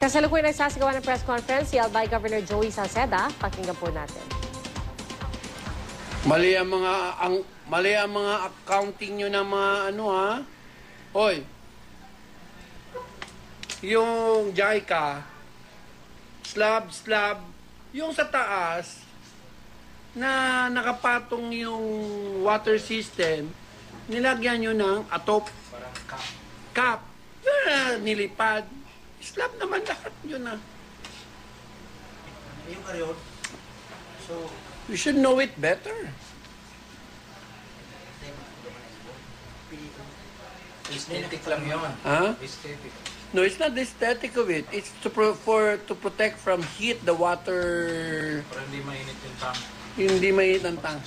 Kasalukuyan nagsasagawa ng press conference si Albay Governor Joey Salceda. Pakinggan po natin. Mali ang mga accounting nyo ng mga ano ha. Hoy. Yung JICA, slab, yung sa taas na nakapatong yung water system, nilagyan nyo ng atop. Cap. Nilipad. Slab naman lahat yun na. Yung karyon. So, you should know it better. aesthetic lang yun. Huh? Aesthetic. No, it's not the aesthetic of it. It's to protect from heat the water. Para hindi mainit yung tank. Hindi mainit ang tank.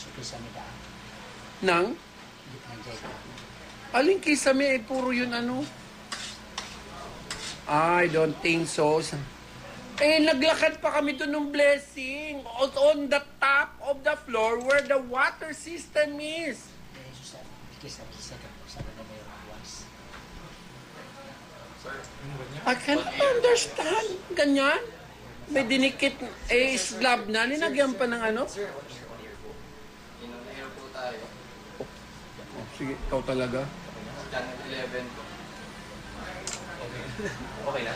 Nang? Aling kisame ay puro yun ano? I don't think so. Eh, naglakad pa kami doon ng blessing. On the top of the floor where the water system is. I can't understand. Ganyan. May dinikit slab na. Linagyan pa ng ano? Oh, sige, ikaw talaga. Channel 11 ko. Okay na?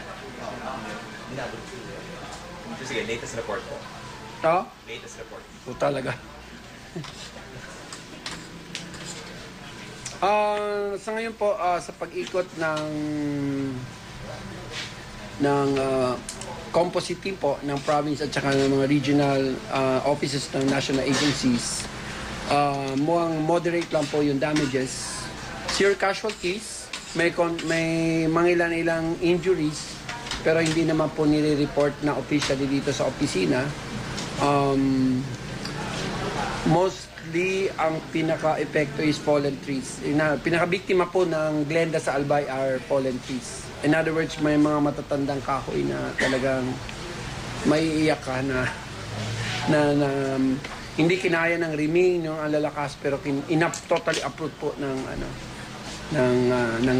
Sige, latest report po. Ha? Latest report. O talaga. Sa ngayon po, sa pag-ikot ng composite team po ng province at saka ng mga regional offices ng national agencies, mukhang moderate lang po yung damages. Zero casualties, may mga ilang injuries, pero hindi naman po nire-report na officially dito sa opisina. Mostly, ang pinaka-epekto is fallen trees. Pinaka-biktima po ng Glenda sa Albay are fallen trees. In other words, may mga matatandang kahoy na talagang maiiyak ka na hindi kinaya ng riming yung alalakas, pero totally uproot po ng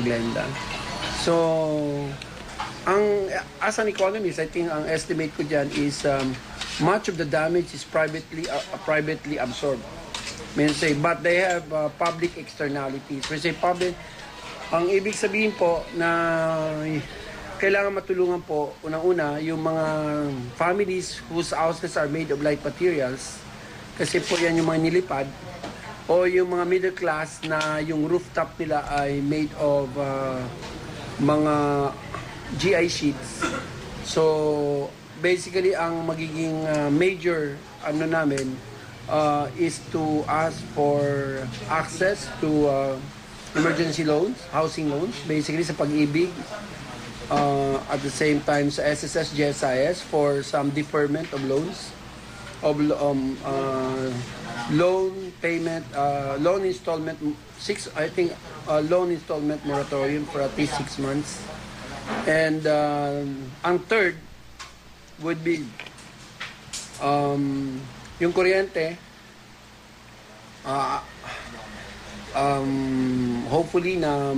Glenda. So, as an economist, I think ang estimate ko dyan is much of the damage is privately absorbed. But they have public externalities. We say public, ang ibig sabihin po na kailangan matulungan po, unang-una, yung mga families whose houses are made of light materials, kasi po yan yung mga nilipad, o yung mga middle class na yung rooftop nila ay made of mga GI sheets. So, basically, ang magiging major namin is to ask for access to emergency loans, housing loans, basically sa Pag-ibig. At the same time sa SSS, GSIS for some deferment of loans, of loan payment, loan installment, loan installment moratorium for at least 6 months. And ang third would be yung kuryente. Hopefully na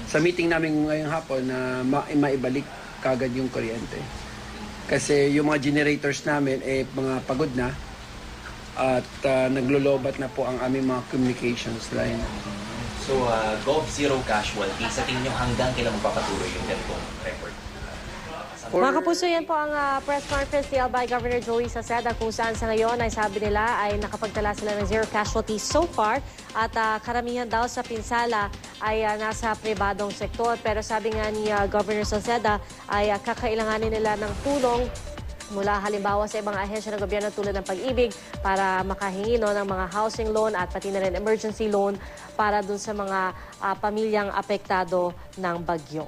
sa meeting namin ngayong hapon na maibalik kagad yung kuryente. Kasi yung mga generators namin mga pagod na at naglolobat na po ang aming mga communications line. So, Gov Zero Casualty, sa tingin nyo hanggang kailan magpapatuloy yung ganitong record? Mga kapuso, yan po ang press conference ni Albay Governor Joey Salceda, kung saan sa ngayon ay sabi nila ay nakapagtala sila ng zero casualties so far at karamihan daw sa pinsala ay nasa pribadong sektor. Pero sabi nga ni Governor Salceda ay kakailanganin nila ng tulong mula halimbawa sa ibang ahensya ng gobyerno tulad ng Pag-ibig para makahingi ng mga housing loan at pati na rin emergency loan para dun sa mga pamilyang apektado ng bagyo.